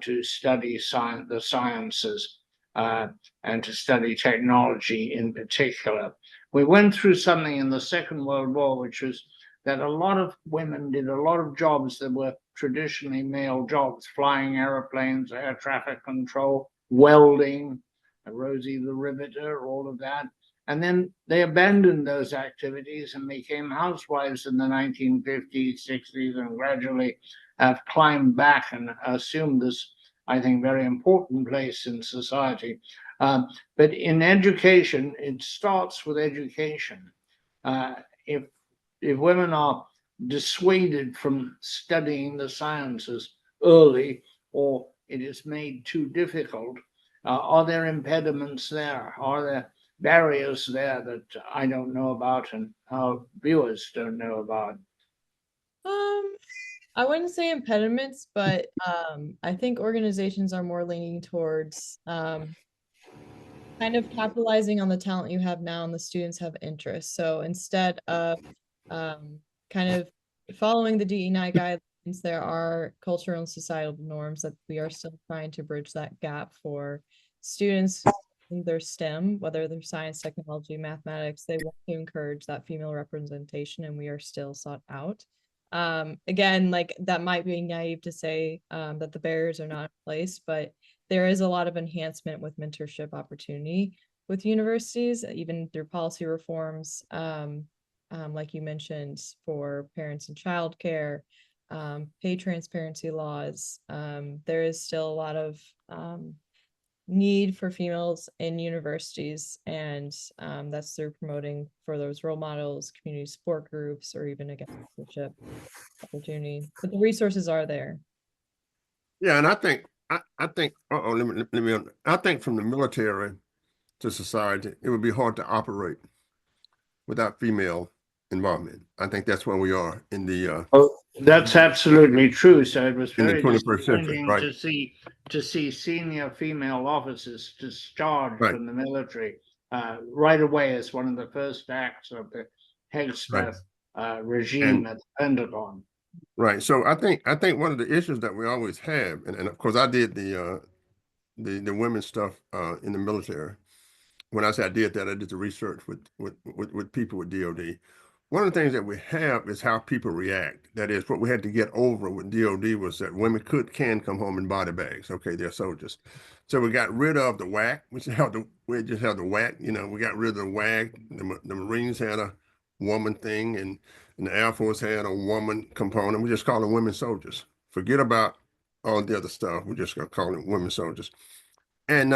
to study the sciences and to study technology in particular. We went through something in the Second World War, which was that a lot of women did a lot of jobs that were traditionally male jobs, flying airplanes, air traffic control, welding, Rosie the Riveter, all of that. And then they abandoned those activities and became housewives in the 1950s, 60s, and gradually have climbed back and assumed this, I think, very important place in society. But in education, it starts with education. If women are dissuaded from studying the sciences early, or it is made too difficult, are there impediments there? Are there barriers there that I don't know about and our viewers don't know about? I wouldn't say impediments, but I think organizations are more leaning towards kind of capitalizing on the talent you have now and the students have interest. So instead of kind of following the DE&I guidelines, there are cultural and societal norms that we are still trying to bridge that gap for students in their STEM, whether they're science, technology, mathematics. They want to encourage that female representation, and we are still sought out. Again, like that might be naive to say that the barriers are not in place, but there is a lot of enhancement with mentorship opportunity with universities, even through policy reforms, like you mentioned, for parents and childcare, pay transparency laws. There is still a lot of need for females in universities, and that's through promoting for those role models, community support groups, or even again mentorship opportunity. But the resources are there. Yeah, and I think I think from the military to society, it would be hard to operate without female involvement. I think that's where we are in the Oh, that's absolutely true. So it was in the very 21st century, disappointing right? to see senior female officers discharged Right. from the military right away as one of the first acts of the Hegseth regime at the Pentagon. Right. So I think one of the issues that we always have, and of course I did the women's stuff in the military. When I say I did that, I did the research with people with DOD. One of the things that we have is how people react. That is, what we had to get over with DOD was that women can come home in body bags. Okay, they're soldiers. So we got rid of the WAC. We just have the WAC. You know, we got rid of the WAC. The Marines had a woman thing, and the Air Force had a woman component. We just call them women soldiers. Forget about all the other stuff. We just gonna call them women soldiers. And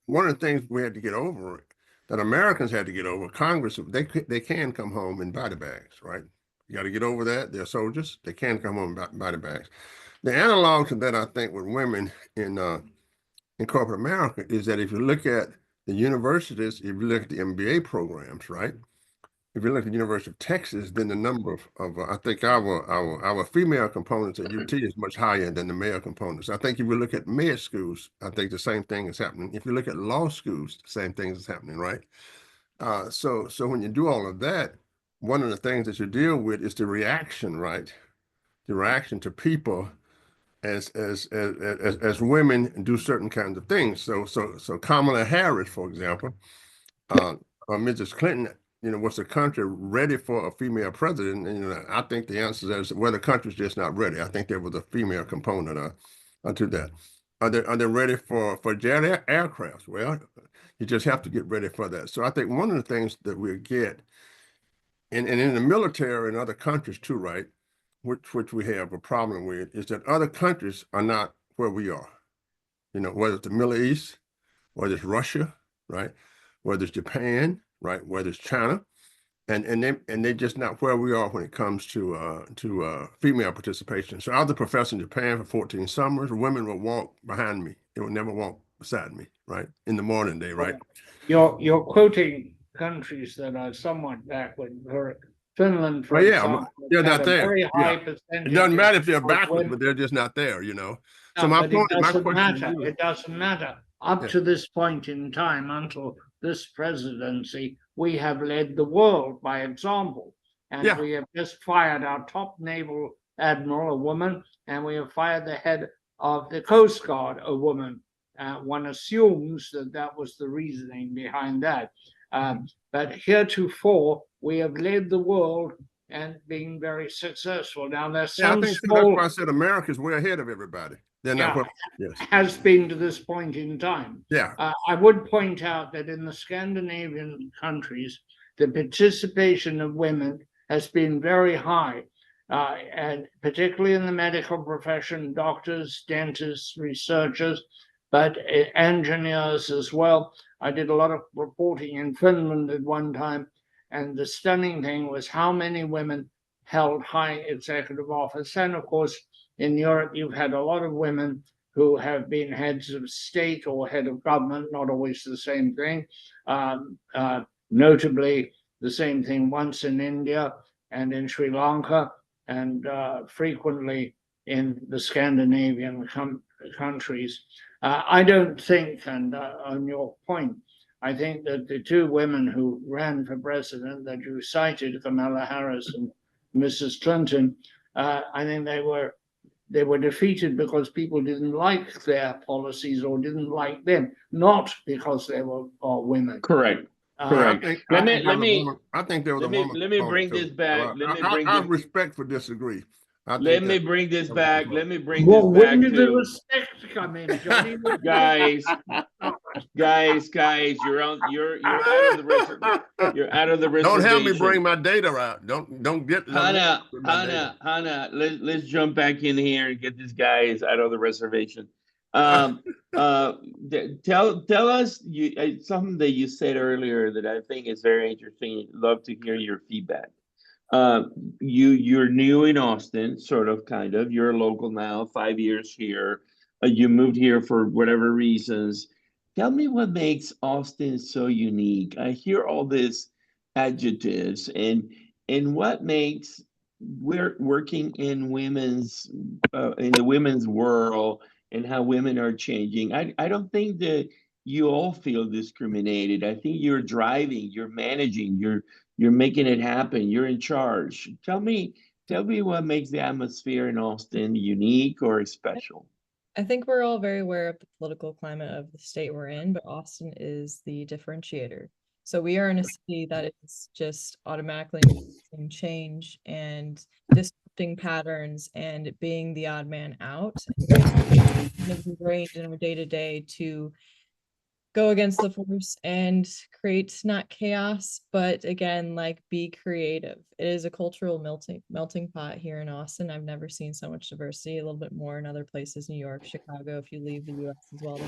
one of the things we had to get over, that Americans had to get over, Congress, they can come home in body bags, right? You got to get over that. They're soldiers. They can come home in body bags. The analog to that, I think, with women in corporate America is that if you look at the universities, if you look at the MBA programs, right? If you look at the University of Texas, then the number of I think our female components at UT is much higher than the male components. I think if you look at med schools, I think the same thing is happening. If you look at law schools, the same thing is happening, right? So when you do all of that, one of the things that you deal with is the reaction, right? The reaction to people as women do certain kinds of things. So Kamala Harris, for example, Mrs. Clinton, you know, was the country ready for a female president? And, you know, I think the answer is, well, the country's just not ready. I think there was a female component to that. Are they ready for jet aircraft? Well, you just have to get ready for that. So I think one of the things that we get, and in the military and other countries too, right, which we have a problem with, is that other countries are not where we are. You know, whether it's the Middle East, whether it's Russia, right? Whether it's Japan, right? Whether it's China, and they're just not where we are when it comes to female participation. So I was a professor in Japan for 14 summers. Women would walk behind me. They would never walk beside me, right? In the morning day, right? You're quoting countries that are somewhat backward. Finland, for Well, yeah, example, they're had not a there. very high Yeah. percentage. It doesn't matter if they're of backwards, women. but they're just not there, you know. So No, my but it point, my doesn't question to matter. you, It doesn't matter. Up Yeah. to this point in time, until this presidency, we have led the world by example. And Yeah. we have just fired our top naval admiral, a woman, and we have fired the head of the Coast Guard, a woman. One assumes that that was the reasoning behind that. But heretofore, we have led the world and been very successful. Now, there's Yeah, I some think so. small, That's why I said America's way ahead of everybody. They're not Yeah. where, yes. has been to this point in time. Yeah. I would point out that in the Scandinavian countries, the participation of women has been very high, and particularly in the medical profession, doctors, dentists, researchers, but engineers as well. I did a lot of reporting in Finland at one time, and the stunning thing was how many women held high executive office. And of course, in Europe, you've had a lot of women who have been heads of state or head of government, not always the same thing. Notably, the same thing once in India and in Sri Lanka, and frequently in the Scandinavian countries. I don't think, and on your point, I think that the two women who ran for president that you cited, Kamala Harris and Mrs. Clinton, I think they were defeated because people didn't like their policies or didn't like them, not because they were women. Correct. I Correct. think Let there was a me woman. I think there was a woman. let me bring too. this back. So Let me I, bring I this. respect for disagree. I Let think me that bring this that was back. the Let vote. me bring Well, this back when did the to respect come in, Johnny? guys. Guys, you're out of the reservation. You're out of the Don't have me reservation. bring my data out. Don't get Hanna, my data. let's jump back in here and get these guys out of the reservation. Tell us something that you said earlier that I think is very interesting. Love to hear your feedback. You're new in Austin, sort of, kind of. You're local now, 5 years here. You moved here for whatever reasons. Tell me what makes Austin so unique. I hear all these adjectives, and what makes we're working in women's in the women's world and how women are changing. I don't think that you all feel discriminated. I think you're driving, you're managing, you're making it happen. You're in charge. Tell me what makes the atmosphere in Austin unique or special. I think we're all very aware of the political climate of the state we're in, but Austin is the differentiator. So we are in a city that is just automatically embracing change and disrupting patterns and being the odd man out, and kind of ingrained in our day-to-day to go against the force and create not chaos, but again, like, be creative. It is a cultural melting pot here in Austin. I've never seen so much diversity, a little bit more in other places, New York, Chicago, if you leave the US as well.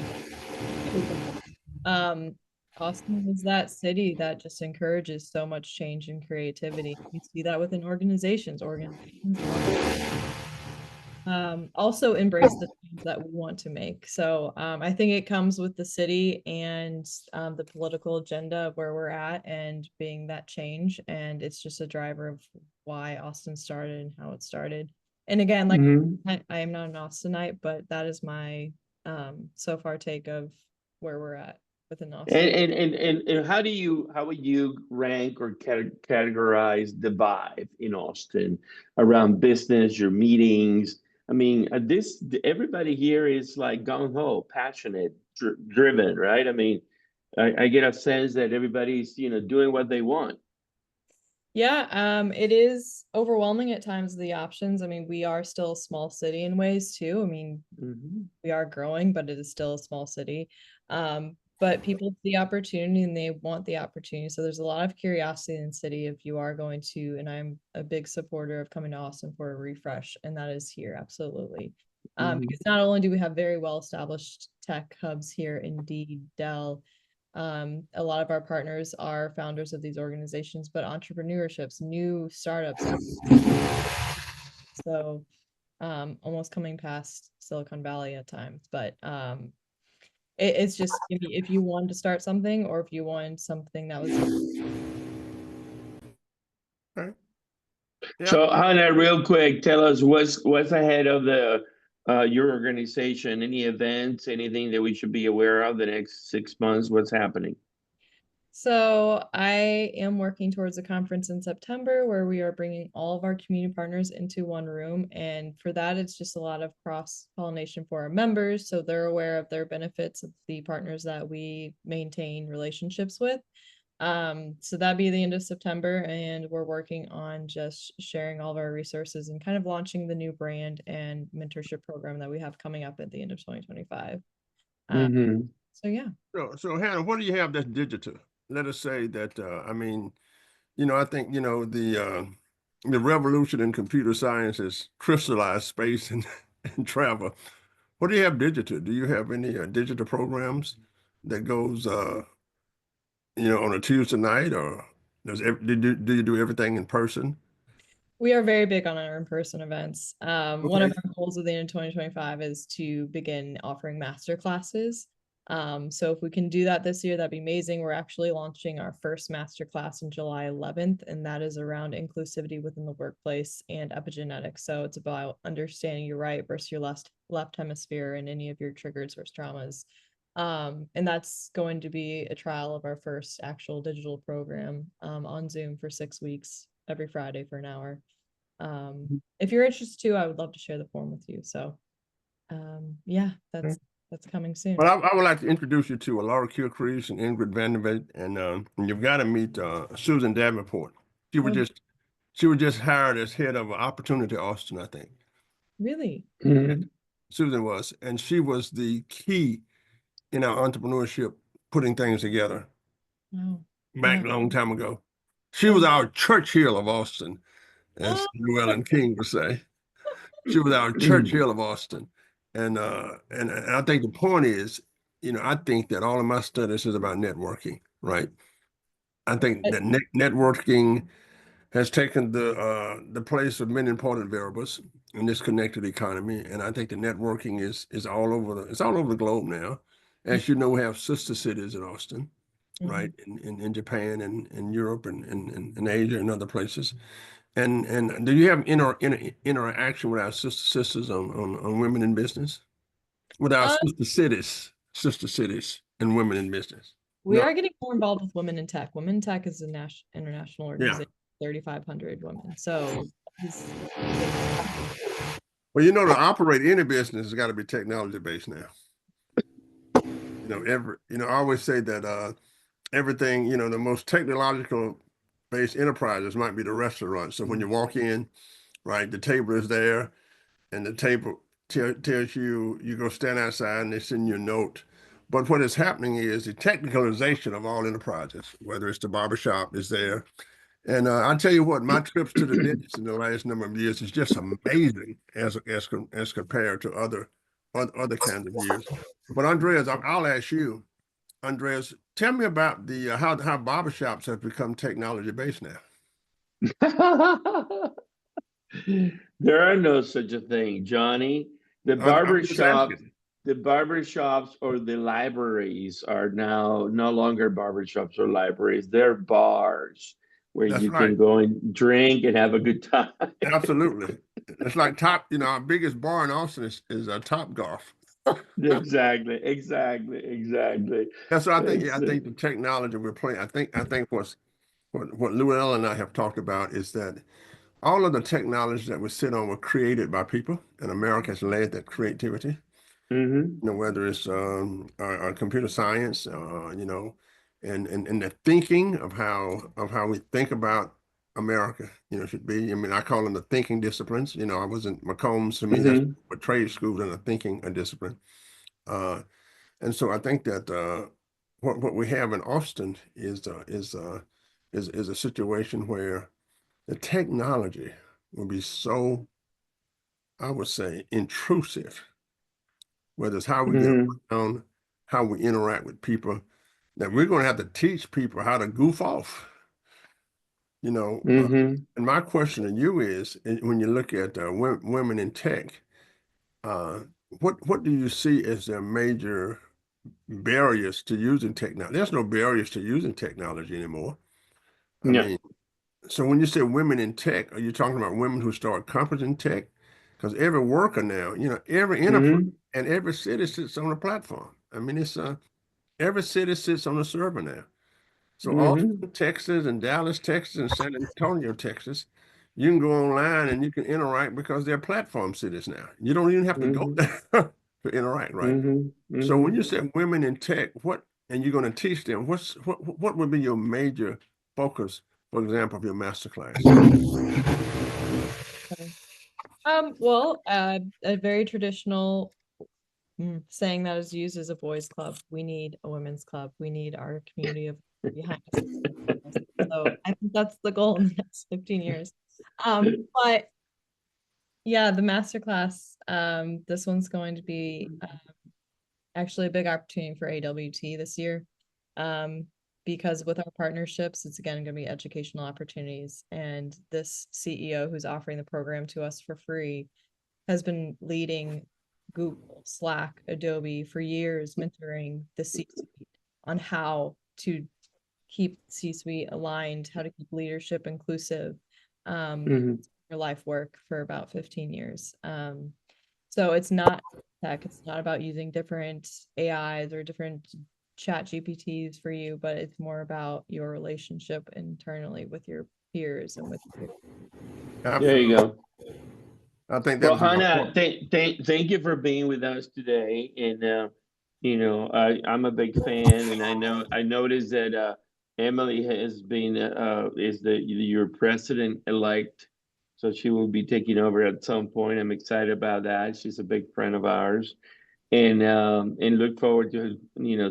Austin is that city that just encourages so much change and creativity. You see that within organizations also embrace the things that we want to make. So I think it comes with the city and the political agenda of where we're at and being that change. And it's just a driver of why Austin started and how it started. And again, like, I am not an Austinite, but that is my so far take of where we're at within Austin. And how would you rank or categorize the vibe in Austin around business, your meetings? I mean, everybody here is like gung ho, passionate, driven, right? I mean, I get a sense that everybody's doing what they want. Yeah, it is overwhelming at times, the options. I mean, we are still a small city in ways too. I mean, we are growing, but it is still a small city. But people see the opportunity and they want the opportunity. So there's a lot of curiosity in the city if you are going to, and I'm a big supporter of coming to Austin for a refresh, and that is here, absolutely. Because not only do we have very well-established tech hubs here, Indeed, Dell, a lot of our partners are founders of these organizations, but entrepreneurships, new startups. So almost coming past Silicon Valley at times, but it's just if you wanted to start something, or if you wanted something that was Okay. Yeah. So Hanna, real quick, tell us what's ahead of the your organization. Any events, anything that we should be aware of the next 6 months? What's happening? So I am working towards a conference in September where we are bringing all of our community partners into one room. And for that, it's just a lot of cross-pollination for our members. So they're aware of their benefits of the partners that we maintain relationships with. So that'd be the end of September, and we're working on just sharing all of our resources and kind of launching the new brand and mentorship program that we have coming up at the end of 2025. So yeah. So Hannah, what do you have that's digital? Let us say that, I mean, I think, the revolution in computer science has crystallized space and, and travel. What do you have digital? Do you have any digital programs that goes, on a Tuesday night, or do you do everything in person? We are very big on our in-person events. One of Okay. our goals at the end of 2025 is to begin offering master classes. So if we can do that this year, that'd be amazing. We're actually launching our first master class on July 11th, and that is around inclusivity within the workplace and epigenetics. So it's about understanding your right versus your left hemisphere and any of your triggers versus traumas. And that's going to be a trial of our first actual digital program on Zoom for 6 weeks, every Friday for an hour. If you're interested too, I would love to share the form with you. So yeah, that's coming soon. Well, I would like to introduce you to Laura Kilcrease and Ingrid Vanderbilt, and you've got to meet Susan Davenport. She was just hired as head of Opportunity Austin, I think. Really? Susan was, and she was the key in our entrepreneurship, putting things together. Wow. Back a long time ago. She was our Churchill of Austin, as Llewellyn King would say. She was our Churchill of Austin. And I think the point is, I think that all of my studies is about networking, right? I think that networking has taken the place of many important variables in this connected economy. And I think the networking is all over the globe now. As you know, we have sister cities in Austin, right? In Japan and in Europe and in Asia and other places. And do you have interaction with our sisters on women in business? With our sister cities and women in business? We are getting more involved with Women in Tech. Women in Tech is a international organization, Yeah. 3,500 women. So well, to operate any business has got to be technology based now. I always say that everything, the most technological based enterprises might be the restaurant. So when you walk in, right, the table is there, and the table tells you go stand outside, and they send you a note. But what is happening is the technicalization of all enterprises, whether it's the barbershop is there. And I'll tell you what, my trips to the dentist in the last number of years is just amazing as compared to other kinds of years. But Andreas, I'll ask you, Andreas, tell me about the how barbershops have become technology based now. There are no such a thing, Johnny. The barbershops or the libraries are now no longer barbershops or libraries. They're bars where That's you right. can go and drink and have a good time. Absolutely. It's like our biggest bar in Austin is Top Golf. Exactly. That's what I think. Yeah, I think the technology we're playing. I think what Llewellyn and I have talked about is that all of the technologies that we sit on were created by people, and America has led that creativity. Whether it's our computer science, and the thinking of how we think about America, should be. I mean, I call them the thinking disciplines. I was in McCombs. To me, that's a trade school and a discipline. And so I think that what we have in Austin is a situation where the technology will be so I would say, intrusive, whether it's how we get Mhm. around, how we interact with people, that we're going to have to teach people how to goof off, you know. Mhm. And my question to you is, when you look at women in tech, what do you see as their major barriers to using technology? There's no barriers to using technology anymore. I Yeah. mean, so when you say women in tech, are you talking about women who start companies in tech? Because every worker now, you know, every enterprise Mhm. and every city sits on a platform. I mean, it's every city sits on a server now. So Mhm. Austin, Texas, and Dallas, Texas, and San Antonio, Texas, you can go online and you can interact because they're platform cities now. You don't even have to go Mhm. there to interact, right? Mhm. So when Mhm. you say women in tech, and you're going to teach them, what would be your major focus, for example, of your master class? Well, a very traditional saying that is used as a boys' club. We need a women's club. We need our community of behind us. So I think that's the goal in the next 15 years. But yeah, the masterclass, this one's going to be actually a big opportunity for AWT this year. Because with our partnerships, it's again going to be educational opportunities. And this CEO who's offering the program to us for free has been leading Google, Slack, Adobe for years, mentoring the C-suite on how to keep C-suite aligned, how to keep leadership inclusive, Mhm. your life work for about 15 years. So it's not tech, it's not about using different AIs or different chat GPTs for you, but it's more about your relationship internally with your peers and with your There you Absolutely. go. I think that Well, would be Hanna, important. thank you for being with us today. And I'm a big fan, and I noticed that Emily has been is the your president elect, so she will be taking over at some point. I'm excited about that. She's a big friend of ours, and look forward to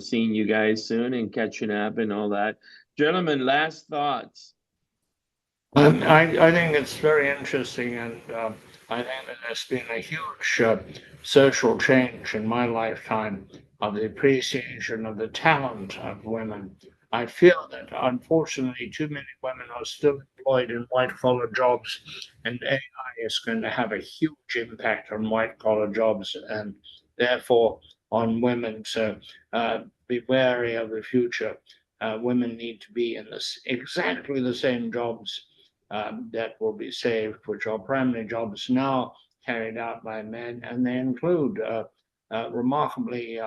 seeing you guys soon and catching up and all that. Gentlemen, last thoughts. I think it's very interesting, and I think that there's been a huge social change in my lifetime of the appreciation of the talent of women. I feel that unfortunately, too many women are still employed in white collar jobs, and AI is going to have a huge impact on white collar jobs and therefore on women. So be wary of the future. Women need to be in this exactly the same jobs that will be saved, which are primary jobs now carried out by men, and they include remarkably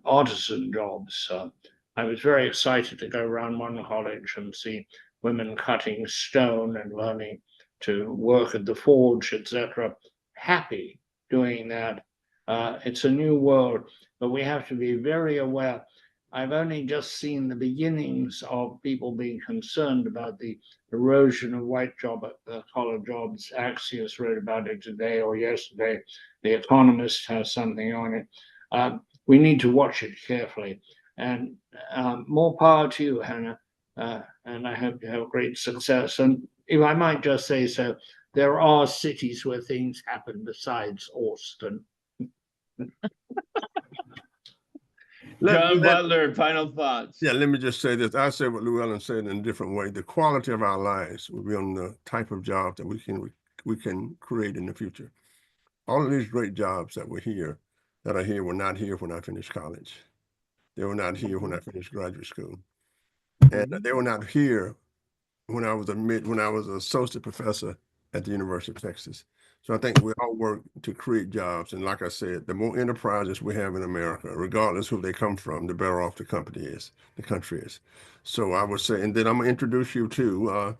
artisan jobs. I was very excited to go around one college and see women cutting stone and learning to work at the forge, etc. Happy doing that. It's a new world, but we have to be very aware. I've only just seen the beginnings of people being concerned about the erosion of white collar jobs. Axios wrote about it today or yesterday. The Economist has something on it. We need to watch it carefully. And more power to you, Hannah. And I hope you have great success. And if I might just say so, there are cities where things happen besides Austin. John Butler, final thoughts. Yeah, let me just say this. I say what Llewellyn said in a different way. The quality of our lives will be on the type of job that we can create in the future. All of these great jobs that are here were not here when I finished college. They were not here when I finished graduate school. And they were not here when I was an associate professor at the University of Texas. So I think we all work to create jobs. And like I said, the more enterprises we have in America, regardless who they come from, the better off the country is. So I would say, and then I'm gonna introduce you to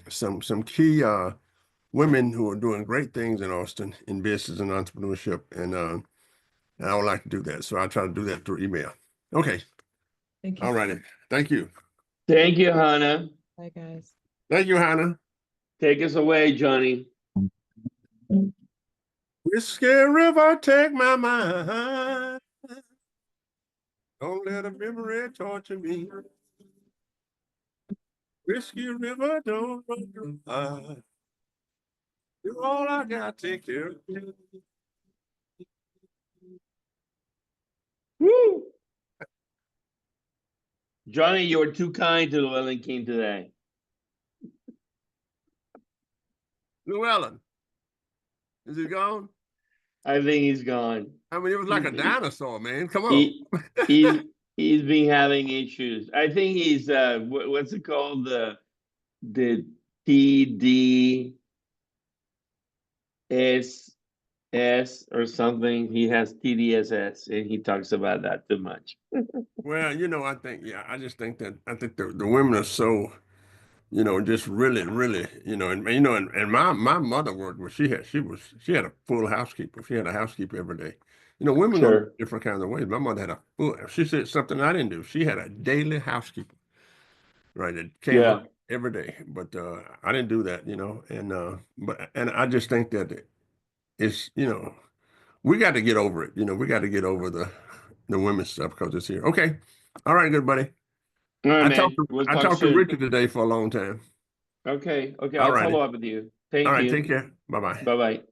some key women who are doing great things in Austin in business and entrepreneurship. And I would like to do that. So I try to do that through email. Okay. Thank you. All righty. Thank you. Thank you, Hanna. Bye, guys. Thank you, Hannah. Take us away, Johnny. Whiskey River, take my mind. Don't let a memory torture me. Whiskey River, don't run dry. You're all I got. Take care. Woo! Johnny, you were too kind to Llewellyn King today. Llewellyn, is he gone? I think he's gone. I mean, it was like a He- dinosaur, man. Come on. he he's been having issues. I think he's what's it called, the TDSS or something. He has TDSS and he talks about that too much. Well, I think, I just think that the women are so, just really, really, and my mother worked where she had a full housekeeper. She had a housekeeper every day. Women go Sure. different kinds of ways. My mother had she said something I didn't do. She had a daily housekeeper, right? It came Yeah. up every day, but I didn't do that, and I just think that it's, we got to get over it. We got to get over the women's stuff because it's here. Okay. All right, good buddy. All right, I man. talked to We'll I talk talked to soon. Richard today for a long time. Okay. All I'll righty. follow up with you. All Thank right, you. take care. Bye-bye. Bye-bye.